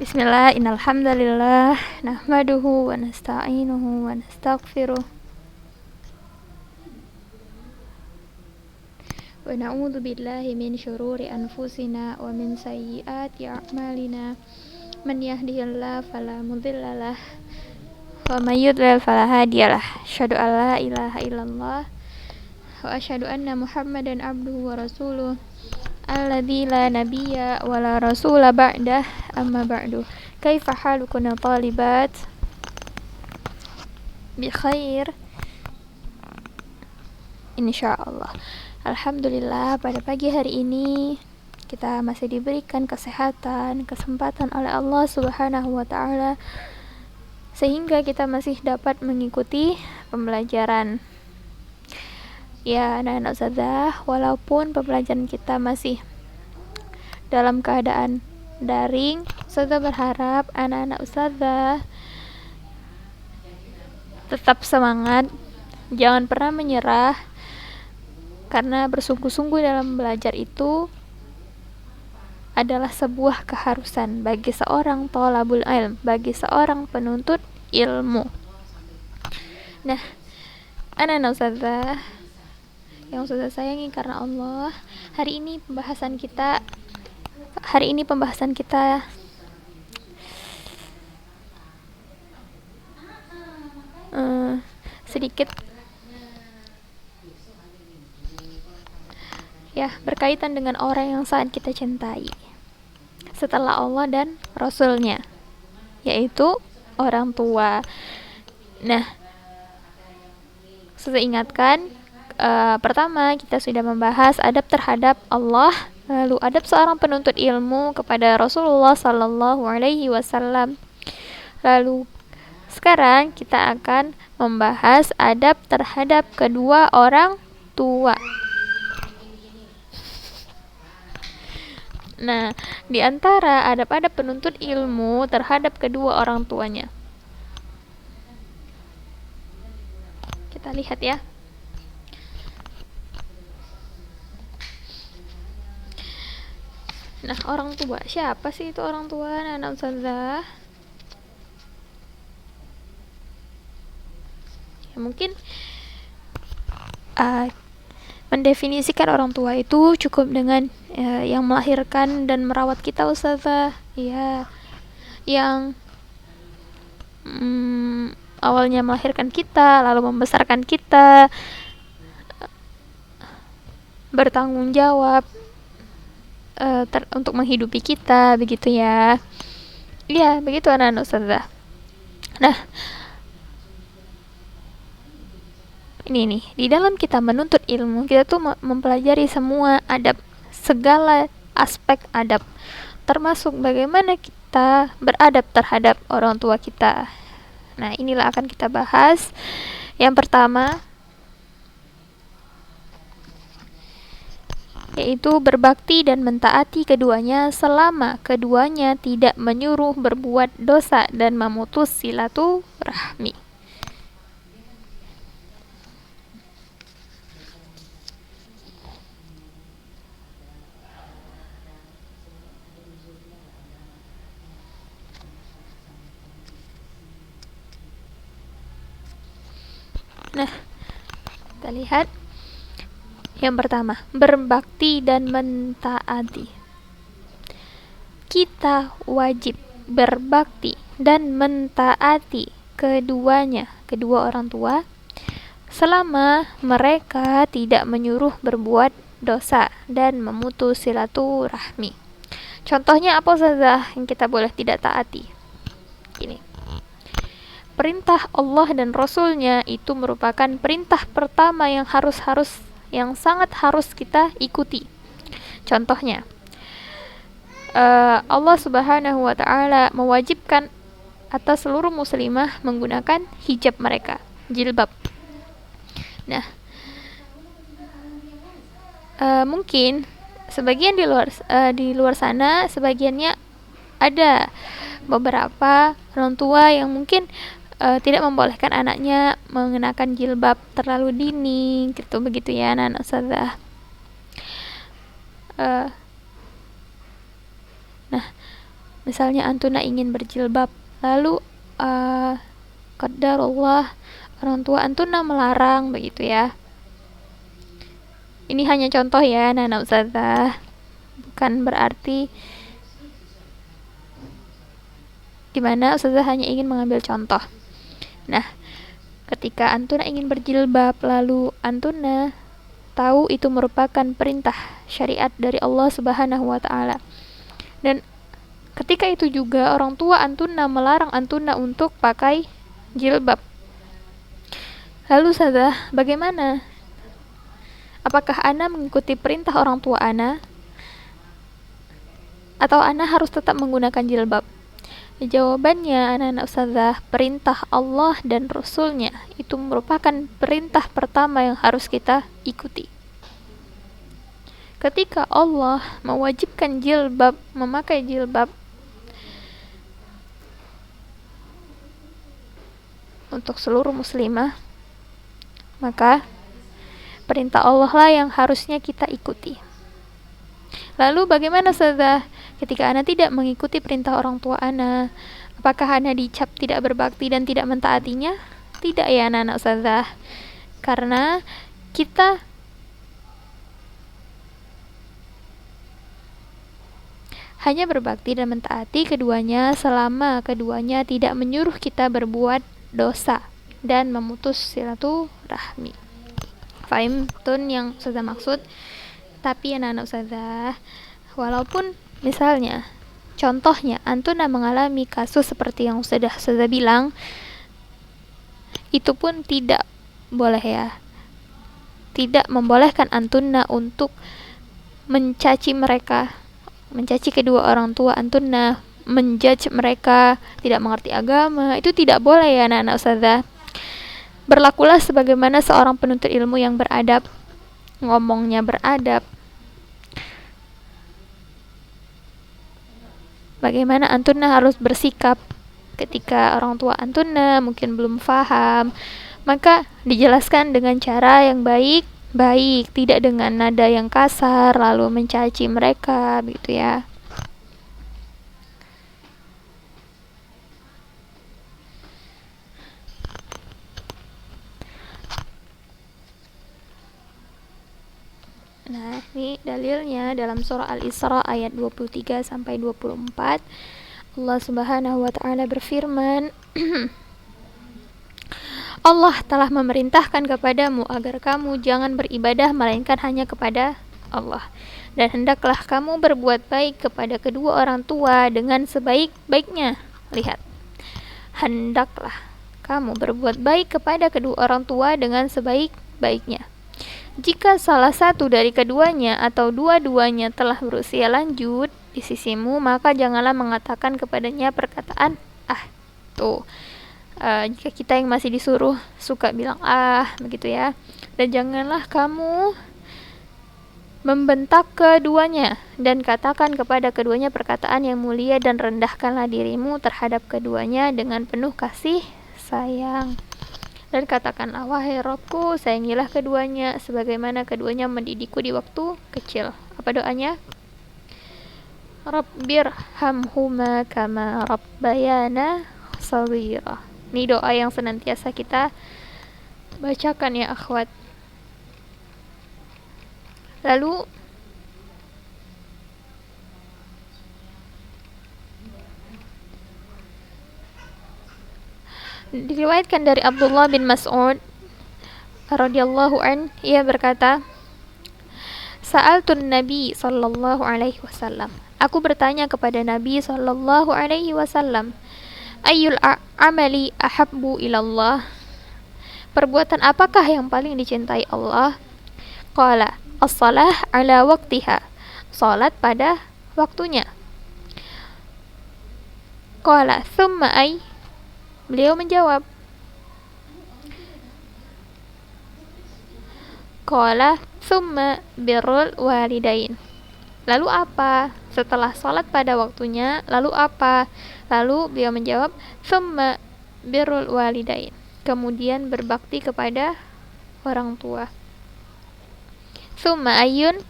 Bismillah, innalhamdalillah, nahmaduhu wa nasta'inuhu wa nastaghfiruh wa na'udzu billahi min syururi anfusina wa min sayyiati a'malina. Man yahdihillahu fala mudhillalah wa may yudlil fala hadiyalah. Asyhadu an la ilaha illallah wa asyhadu anna Muhammadan abduhu wa rasuluh alladzi la nabiyya wa la rasula ba'dah, amma ba'du. Kaifa halukuna talibat? Bi khair insyaallah. Alhamdulillah, pada pagi hari ini kita masih diberikan kesehatan, kesempatan oleh Allah Subhanahu wa taala sehingga kita masih dapat mengikuti pembelajaran. Ya, anak-anak ustazah, walaupun pembelajaran kita masih dalam keadaan daring, ustazah berharap anak-anak ustazah tetap semangat, jangan pernah menyerah, karena bersungguh-sungguh dalam belajar itu adalah sebuah keharusan bagi seorang thalabul ilm, bagi seorang penuntut ilmu. Nah, anak-anak ustazah yang ustazah sayangi karena Allah, hari ini pembahasan kita sedikit ya berkaitan dengan orang yang sangat kita cintai setelah Allah dan Rasulnya, yaitu orang tua. Nah, saya ingatkan, pertama kita sudah membahas adab terhadap Allah, lalu adab seorang penuntut ilmu kepada Rasulullah Sallallahu Alaihi Wasallam. Lalu sekarang kita akan membahas adab terhadap kedua orang tua. Nah, di antara adab-adab penuntut ilmu terhadap kedua orang tuanya, kita lihat ya. Nah, orang tua, siapa sih itu orang tua, anak ustazah? Ya, mungkin mendefinisikan orang tua itu cukup dengan yang melahirkan dan merawat kita, ustazah. Ya, yang awalnya melahirkan kita, lalu membesarkan kita, bertanggung jawab untuk menghidupi kita, begitu ya. Iya, begitu anak-anak ustazah. Nah, ini nih, di dalam kita menuntut ilmu, kita tuh mempelajari semua adab, segala aspek adab, termasuk bagaimana kita beradab terhadap orang tua kita. Nah, inilah akan kita bahas. Yang pertama, yaitu berbakti dan mentaati keduanya selama keduanya tidak menyuruh berbuat dosa dan memutus silaturahmi. Nah, kita lihat yang pertama, berbakti dan mentaati. Kita wajib berbakti dan mentaati keduanya, kedua orang tua, selama mereka tidak menyuruh berbuat dosa dan memutus silaturahmi. Contohnya apa saja yang kita boleh tidak taati? Ini. Perintah Allah dan Rasulnya itu merupakan perintah pertama yang sangat harus kita ikuti. Contohnya, Allah Subhanahu wa taala mewajibkan atas seluruh muslimah menggunakan hijab mereka, jilbab. Nah, mungkin sebagian di luar sana, sebagiannya ada beberapa orang tua yang mungkin tidak membolehkan anaknya mengenakan jilbab terlalu dini gitu, begitu ya anak-anak ustazah. Nah, misalnya antuna ingin berjilbab, lalu qadarullah orang tua antuna melarang, begitu ya. Ini hanya contoh ya anak-anak ustazah, bukan berarti dimana ustazah hanya ingin mengambil contoh. Nah, ketika antuna ingin berjilbab, lalu antuna tahu itu merupakan perintah syariat dari Allah Subhanahu wa taala. Dan ketika itu juga orang tua antuna melarang antuna untuk pakai jilbab. Lalu ustazah, bagaimana? Apakah ana mengikuti perintah orang tua ana? Atau ana harus tetap menggunakan jilbab? Jawabannya anak-anak ustazah, perintah Allah dan Rasulnya itu merupakan perintah pertama yang harus kita ikuti. Ketika Allah mewajibkan jilbab, memakai jilbab untuk seluruh muslimah, maka perintah Allah lah yang harusnya kita ikuti. Lalu bagaimana ustazah ketika ana tidak mengikuti perintah orang tua ana? Apakah ana dicap tidak berbakti dan tidak mentaatinya? Tidak ya anak-anak ustazah. Karena kita hanya berbakti dan mentaati keduanya selama keduanya tidak menyuruh kita berbuat dosa dan memutus silaturahmi. Fahim tun yang ustazah maksud. Tapi anak-anak ustazah, walaupun misalnya contohnya antuna mengalami kasus seperti yang sudah ustazah bilang, itu pun tidak boleh ya, tidak membolehkan antuna untuk mencaci mereka, mencaci kedua orang tua antuna, menjudge mereka tidak mengerti agama. Itu tidak boleh ya anak-anak ustazah. Berlakulah sebagaimana seorang penuntut ilmu yang beradab, ngomongnya beradab. Bagaimana antuna harus bersikap ketika orang tua antuna mungkin belum paham, maka dijelaskan dengan cara yang baik, tidak dengan nada yang kasar lalu mencaci mereka, begitu ya. Nah, ini dalilnya dalam surah Al-Isra ayat 23 sampai 24. Allah Subhanahu wa taala berfirman, Allah telah memerintahkan kepadamu agar kamu jangan beribadah melainkan hanya kepada Allah. Dan hendaklah kamu berbuat baik kepada kedua orang tua dengan sebaik-baiknya. Lihat. Hendaklah kamu berbuat baik kepada kedua orang tua dengan sebaik-baiknya. Jika salah satu dari keduanya atau dua-duanya telah berusia lanjut di sisimu, maka janganlah mengatakan kepadanya perkataan jika kita yang masih disuruh suka bilang begitu ya. Dan janganlah kamu membentak keduanya dan katakan kepada keduanya perkataan yang mulia, dan rendahkanlah dirimu terhadap keduanya dengan penuh kasih sayang. Dan katakanlah, wahai Rabbku, sayangilah keduanya sebagaimana keduanya mendidikku di waktu kecil. Apa doanya? Rabbirhamhuma kama rabbayana shaghira. Ini doa yang senantiasa kita bacakan ya akhwat. Lalu diriwayatkan dari Abdullah bin Mas'ud radhiyallahu an, ia berkata, Sa'altun Nabi sallallahu alaihi wasallam. Aku bertanya kepada Nabi sallallahu alaihi wasallam, ayyul amali ahabbu ilallah? Perbuatan apakah yang paling dicintai Allah? Qala as-salah ala waqtiha. Salat pada waktunya. Qala thumma ay? Beliau menjawab, Qala thumma birrul walidain. Lalu apa? Setelah sholat pada waktunya, lalu apa? Lalu beliau menjawab, thumma birrul walidain. Kemudian berbakti kepada orang tua. Thumma ayun.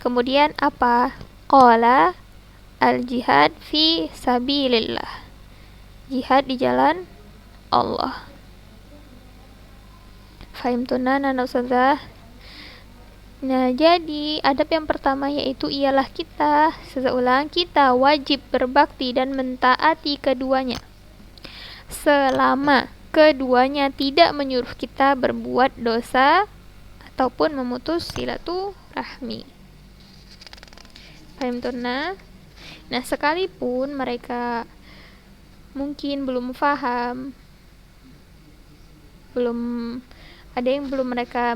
Kemudian apa? Qala al-jihad fi sabilillah. Jihad di jalan Allah. Fahimtuna nana ustazah? Nah, jadi adab yang pertama yaitu ialah kita, seseulang kita wajib berbakti dan mentaati keduanya. Selama keduanya tidak menyuruh kita berbuat dosa ataupun memutus silaturahmi. Paham turna? Nah, sekalipun mereka mungkin belum paham, ada yang belum mereka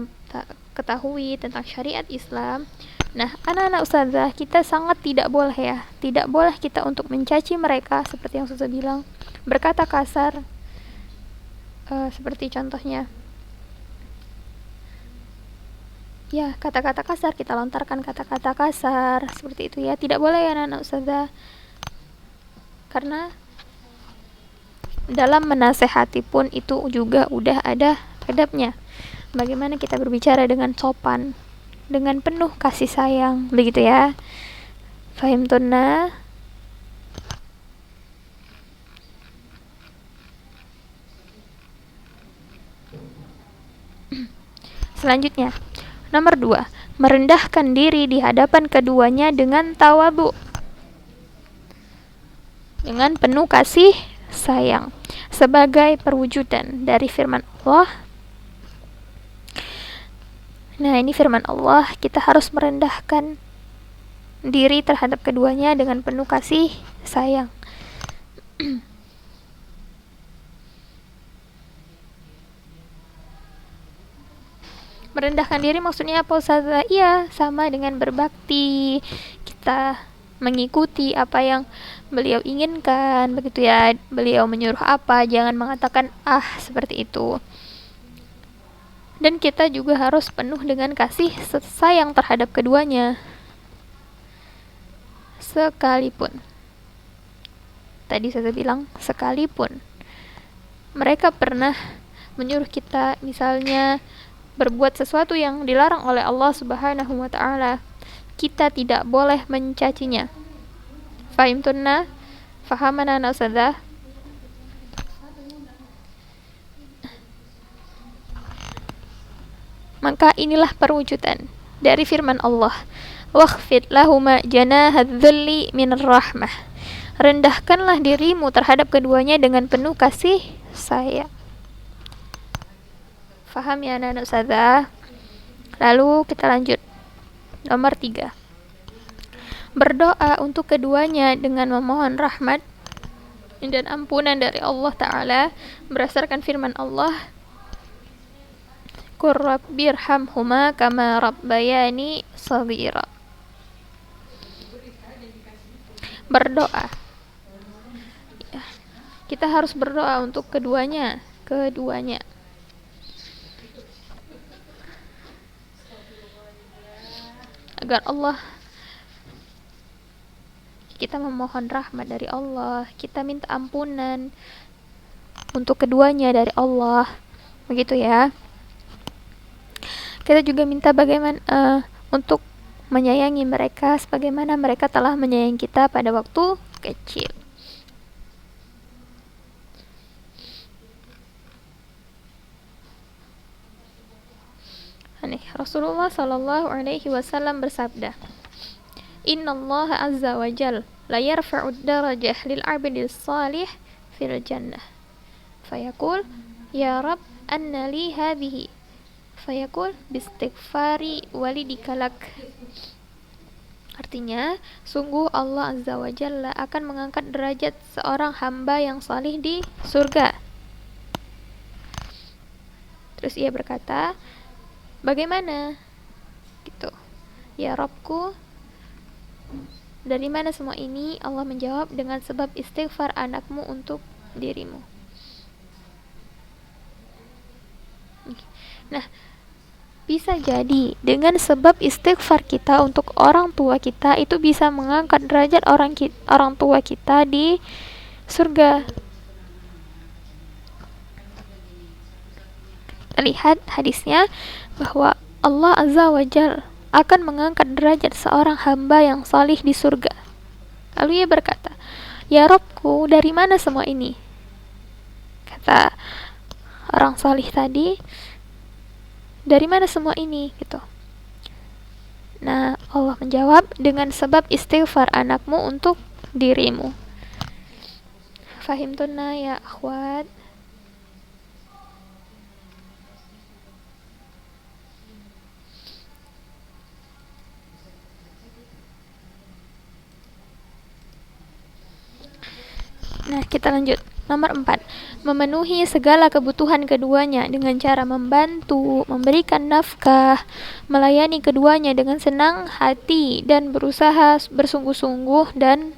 ketahui tentang syariat Islam. Nah, anak-anak ustazah, kita sangat tidak boleh kita untuk mencaci mereka seperti yang ustazah bilang, berkata kasar, seperti contohnya ya, kata-kata kasar, kita lontarkan kata-kata kasar seperti itu ya, tidak boleh ya anak-anak ustazah, karena dalam menasehati pun itu juga udah ada adabnya. Bagaimana kita berbicara dengan sopan, dengan penuh kasih sayang, begitu ya. Fahim tunna? Selanjutnya, nomor 2, merendahkan diri di hadapan keduanya dengan tawadhu, dengan penuh kasih sayang, sebagai perwujudan dari firman Allah. Nah, ini firman Allah, kita harus merendahkan diri terhadap keduanya dengan penuh kasih sayang. Merendahkan diri maksudnya apa Ustazah? Iya, sama dengan berbakti. Kita mengikuti apa yang beliau inginkan, begitu ya. Beliau menyuruh apa, jangan mengatakan seperti itu. Dan kita juga harus penuh dengan kasih sayang terhadap keduanya. Sekalipun, tadi saya bilang sekalipun mereka pernah menyuruh kita misalnya berbuat sesuatu yang dilarang oleh Allah Subhanahu wa taala, kita tidak boleh mencacinya. Fahimtunna? Fahamana ustazah? Maka inilah perwujudan dari firman Allah, wakhfid lahuma janahadz-dzulli minir rahmah. Rendahkanlah dirimu terhadap keduanya dengan penuh kasih sayang. Faham ya anak-anak ustazah? Lalu kita lanjut. Nomor 3, berdoa untuk keduanya dengan memohon rahmat dan ampunan dari Allah Ta'ala berdasarkan firman Allah, Qur rabbirhamhuma kama rabbayani shaghira. Berdoa ya, kita harus berdoa untuk keduanya agar Allah, kita memohon rahmat dari Allah, kita minta ampunan untuk keduanya dari Allah, begitu ya. Kita juga minta bagaimana untuk menyayangi mereka sebagaimana mereka telah menyayangi kita pada waktu kecil. Rasulullah sallallahu alaihi wasallam bersabda, Innallaha azza wa jal la yarfa'ud darajah lil 'abdis salih fil jannah. Fayaqul, ya Rabb, anna li hadhihi. Fayaqul bistighfari walidikalak. Artinya, sungguh Allah azza wa jalla akan mengangkat derajat seorang hamba yang salih di surga. Terus ia berkata, bagaimana? Gitu. Ya Rabbku, dari mana semua ini? Allah menjawab, dengan sebab istighfar anakmu untuk dirimu. Nah, Bisa jadi dengan sebab istighfar kita untuk orang tua kita itu bisa mengangkat derajat orang tua kita di surga. Lihat hadisnya bahwa Allah Azza wa Jal akan mengangkat derajat seorang hamba yang salih di surga. Lalu ia berkata, "Ya Robku, dari mana semua ini?" Kata orang salih tadi, "Dari mana semua ini?" gitu. Nah, Allah menjawab, dengan sebab istighfar anakmu untuk dirimu. Fahimtunna ya akhwat? Nah, kita lanjut. Nomor 4. Memenuhi segala kebutuhan keduanya dengan cara membantu, memberikan nafkah, melayani keduanya dengan senang hati, dan berusaha bersungguh-sungguh dan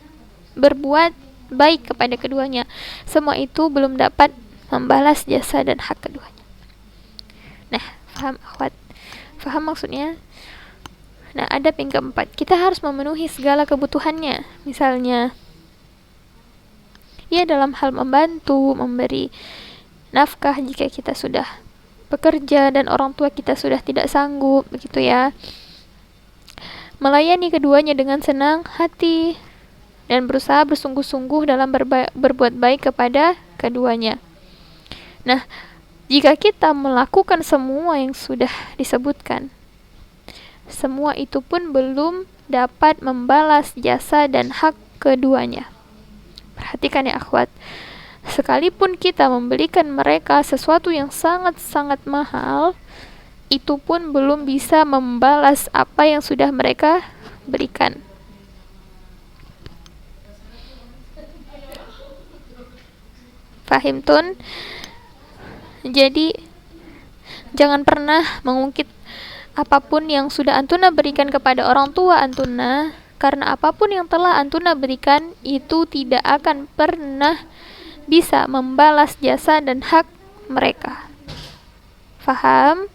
berbuat baik kepada keduanya. Semua itu belum dapat membalas jasa dan hak keduanya. Nah, paham akhwat? Paham maksudnya? Nah, adab yang keempat, kita harus memenuhi segala kebutuhannya. Misalnya, ya dalam hal membantu, memberi nafkah jika kita sudah bekerja dan orang tua kita sudah tidak sanggup, begitu ya. Melayani keduanya dengan senang hati dan berusaha bersungguh-sungguh dalam berbuat baik kepada keduanya. Nah, jika kita melakukan semua yang sudah disebutkan, semua itu pun belum dapat membalas jasa dan hak keduanya. Perhatikan ya akhwat, sekalipun kita membelikan mereka sesuatu yang sangat-sangat mahal, itu pun belum bisa membalas apa yang sudah mereka berikan. Fahim tun? Jadi jangan pernah mengungkit apapun yang sudah antuna berikan kepada orang tua antuna, karena apapun yang telah antuna berikan itu tidak akan pernah bisa membalas jasa dan hak mereka. Faham?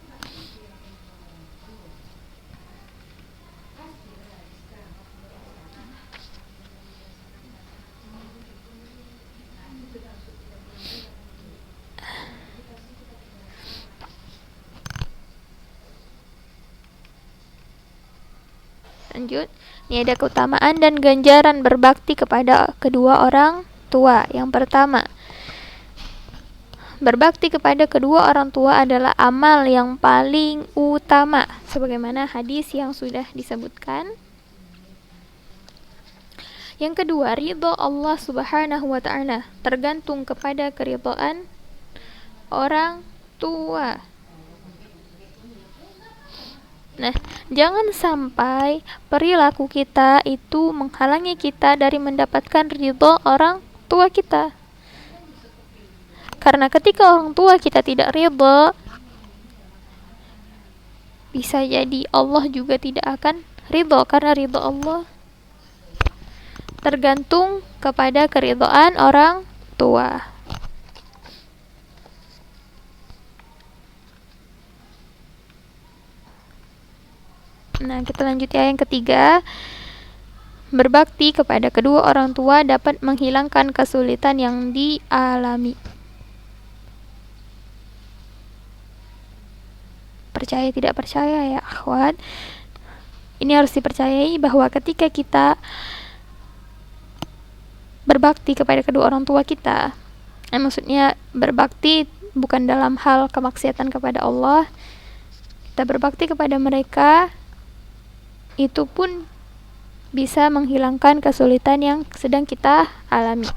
Lanjut. Ini ada keutamaan dan ganjaran berbakti kepada kedua orang tua. Yang pertama, berbakti kepada kedua orang tua adalah amal yang paling utama, sebagaimana hadis yang sudah disebutkan. Yang kedua, ridho Allah Subhanahu wa ta'ala, tergantung kepada keridhaan orang tua. Nah, jangan sampai perilaku kita itu menghalangi kita dari mendapatkan ridho orang tua kita. Karena ketika orang tua kita tidak ridho, bisa jadi Allah juga tidak akan ridho, karena ridho Allah tergantung kepada keridhaan orang tua. Nah, kita lanjut ya, yang ketiga. Berbakti kepada kedua orang tua dapat menghilangkan kesulitan yang dialami. Percaya tidak percaya ya akhwat, ini harus dipercayai bahwa ketika kita berbakti kepada kedua orang tua kita, maksudnya berbakti bukan dalam hal kemaksiatan kepada Allah, kita berbakti kepada mereka, itu pun bisa menghilangkan kesulitan yang sedang kita alami.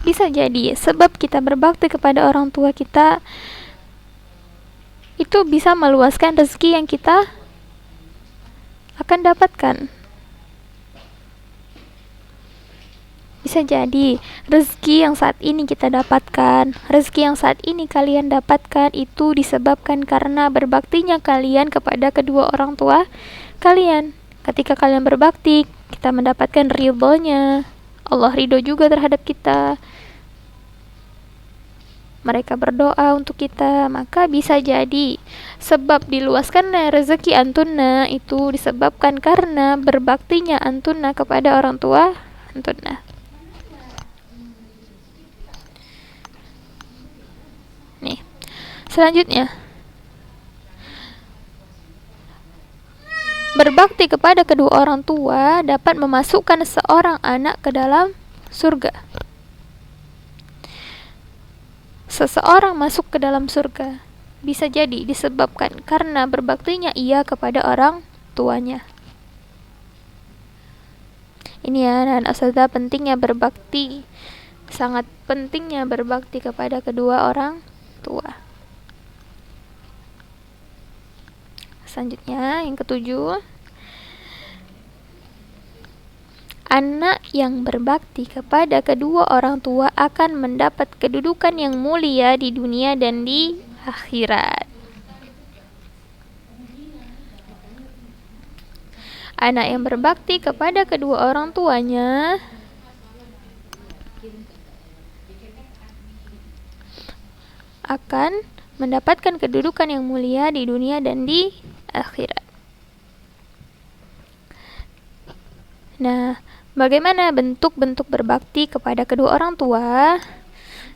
Bisa jadi sebab kita berbakti kepada orang tua kita itu bisa meluaskan rezeki yang kita akan dapatkan. Bisa jadi rezeki yang saat ini kita dapatkan, rezeki yang saat ini kalian dapatkan itu disebabkan karena berbaktinya kalian kepada kedua orang tua kalian. ketika kalian berbakti, kita mendapatkan ridhonya. Allah ridho juga terhadap kita. Mereka berdoa untuk kita, maka bisa jadi sebab diluaskannya rezeki antuna itu disebabkan karena berbaktinya antuna kepada orang tua antuna. Nih, selanjutnya, berbakti kepada kedua orang tua dapat memasukkan seorang anak ke dalam surga. Seseorang masuk ke dalam surga bisa jadi disebabkan karena berbaktinya ia kepada orang tuanya. Ini ya, dan ustazah, pentingnya berbakti, sangat pentingnya berbakti kepada kedua orang tua. Selanjutnya, yang ketujuh, anak yang berbakti kepada kedua orang tua akan mendapat kedudukan yang mulia di dunia dan di akhirat. Anak yang berbakti kepada kedua orang tuanya akan mendapatkan kedudukan yang mulia di dunia dan di akhirat. Nah, bagaimana bentuk-bentuk berbakti kepada kedua orang tua?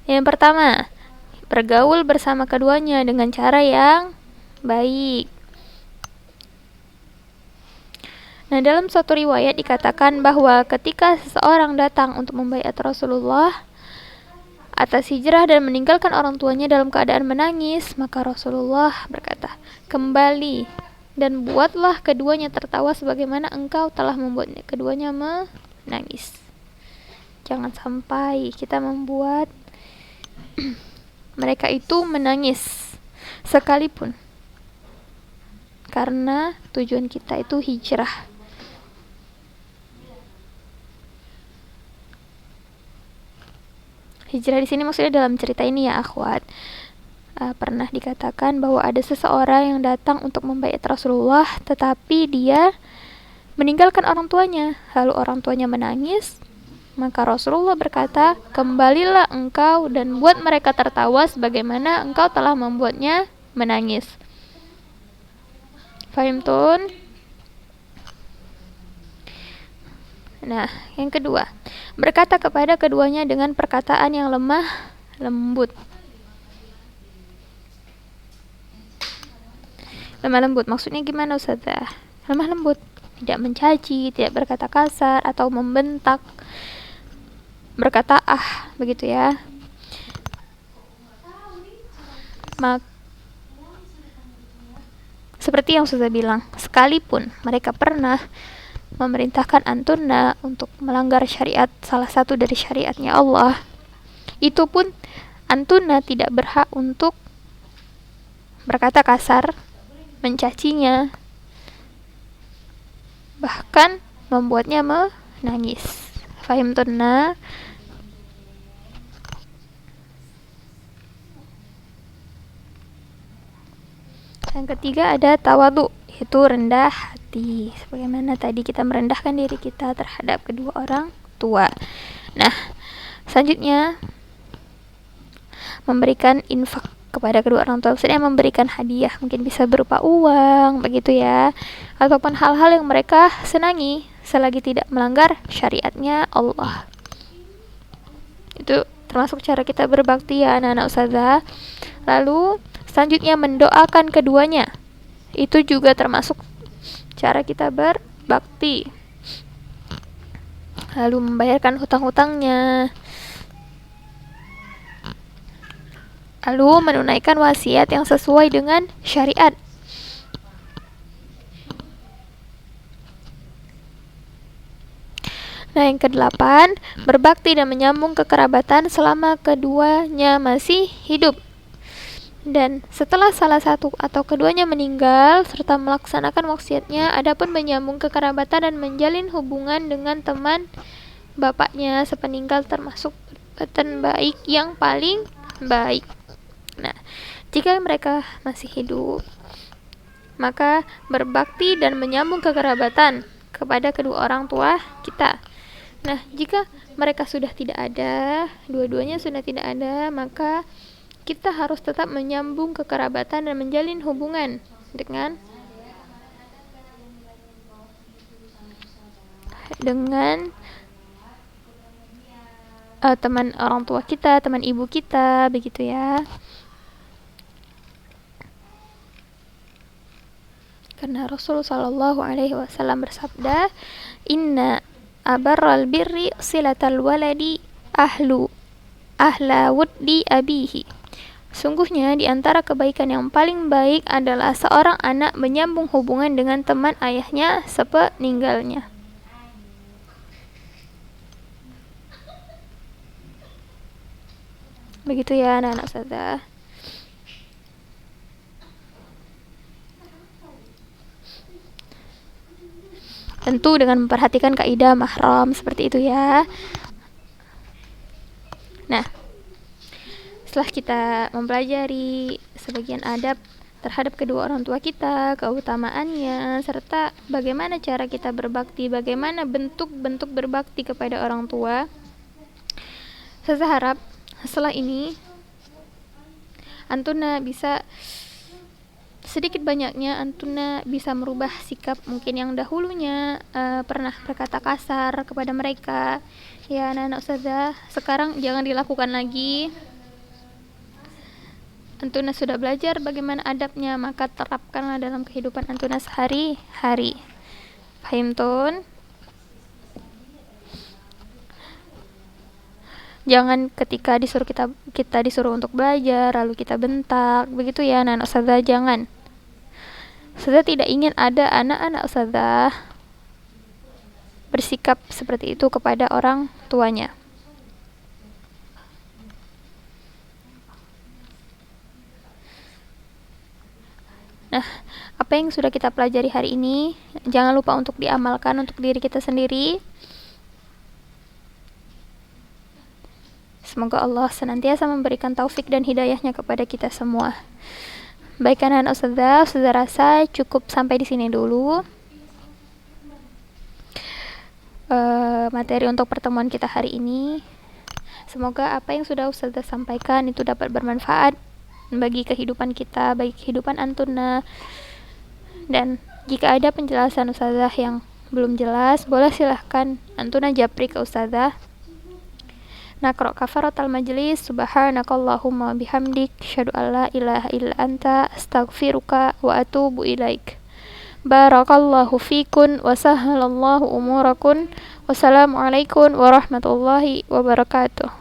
Yang pertama, bergaul bersama keduanya dengan cara yang baik. Nah, dalam suatu riwayat dikatakan bahwa ketika seseorang datang untuk membaiat Rasulullah atas hijrah dan meninggalkan orang tuanya dalam keadaan menangis, maka Rasulullah berkata, "Kembali dan buatlah keduanya tertawa sebagaimana engkau telah membuat keduanya menangis." Jangan sampai kita membuat mereka itu menangis sekalipun, karena tujuan kita itu hijrah. Hijrah di sini maksudnya dalam cerita ini ya akhwat, pernah dikatakan bahwa ada seseorang yang datang untuk membaiat Rasulullah, tetapi dia meninggalkan orang tuanya. Lalu orang tuanya menangis, maka Rasulullah berkata, "Kembalilah engkau dan buat mereka tertawa sebagaimana engkau telah membuatnya menangis." Fahim tun? Nah, yang kedua, berkata kepada keduanya dengan perkataan yang lemah lembut. Lemah lembut maksudnya gimana Ustazah? Lemah lembut, tidak mencaci, tidak berkata kasar atau membentak, berkata begitu ya. Seperti yang Ustazah bilang, sekalipun mereka pernah memerintahkan antuna untuk melanggar syariat, salah satu dari syariatnya Allah, itu pun antuna tidak berhak untuk berkata kasar, mencacinya, bahkan membuatnya menangis. Fahim tunna? Yang ketiga ada tawadu, itu rendah hati, sebagaimana tadi kita merendahkan diri kita terhadap kedua orang tua. Nah, selanjutnya memberikan infak kepada kedua orang tua, maksudnya memberikan hadiah, mungkin bisa berupa uang begitu ya, ataupun hal-hal yang mereka senangi selagi tidak melanggar syariatnya Allah. Itu termasuk cara kita berbakti ya anak-anak ustazah. Lalu selanjutnya mendoakan keduanya, itu juga termasuk cara kita berbakti. Lalu membayarkan hutang-hutangnya, lalu menunaikan wasiat yang sesuai dengan syariat. Nah, yang kedelapan, berbakti dan menyambung kekerabatan selama keduanya masih hidup. Dan setelah salah satu atau keduanya meninggal serta melaksanakan wasiatnya, adapun menyambung kekerabatan dan menjalin hubungan dengan teman bapaknya sepeninggal termasuk perbuatan baik yang paling baik. Nah, jika mereka masih hidup, maka berbakti dan menyambung kekerabatan kepada kedua orang tua kita. Nah, jika mereka sudah tidak ada, dua-duanya sudah tidak ada, maka kita harus tetap menyambung kekerabatan dan menjalin hubungan dengan teman orang tua kita, teman ibu kita, begitu ya. Karena Rasul sallallahu alaihi wasallam bersabda, "Inna abarral birri silatal waladi ahla wuddi abihi." Sungguhnya di antara kebaikan yang paling baik adalah seorang anak menyambung hubungan dengan teman ayahnya sepeninggalnya. Begitu ya anak-anak ustazah. Tentu dengan memperhatikan kaidah mahram seperti itu ya. Nah, setelah kita mempelajari sebagian adab terhadap kedua orang tua kita, keutamaannya, serta bagaimana cara kita berbakti, bagaimana bentuk-bentuk berbakti kepada orang tua, saya harap setelah ini Antuna bisa sedikit banyaknya Antuna bisa merubah sikap mungkin yang dahulunya pernah berkata kasar kepada mereka ya anak-anak ustazah. Sekarang jangan dilakukan lagi. Antuna sudah belajar bagaimana adabnya, maka terapkanlah dalam kehidupan Antuna sehari-hari. Paham tun? Jangan ketika kita disuruh untuk belajar lalu kita bentak, begitu ya anak-anak ustazah, jangan. Ustazah tidak ingin ada anak-anak ustazah bersikap seperti itu kepada orang tuanya. Nah, apa yang sudah kita pelajari hari ini, jangan lupa untuk diamalkan untuk diri kita sendiri. Semoga Allah senantiasa memberikan taufik dan hidayahnya kepada kita semua. Baik anak-anak ustazah rasa cukup sampai di sini dulu. Materi untuk pertemuan kita hari ini. Semoga apa yang sudah ustazah sampaikan itu dapat bermanfaat bagi kehidupan kita, bagi kehidupan Antuna. Dan jika ada penjelasan ustazah yang belum jelas, boleh silahkan Antuna japri ke ustazah. Naqra kafaratal majlis. Subhanakallahumma bihamdik, asyhadu an la ilaha illa anta, astaghfiruka wa atubu ilaik. Barakallahu fikun wa sahhalallahu umurakun. Wassalamualaikum warahmatullahi wabarakatuh.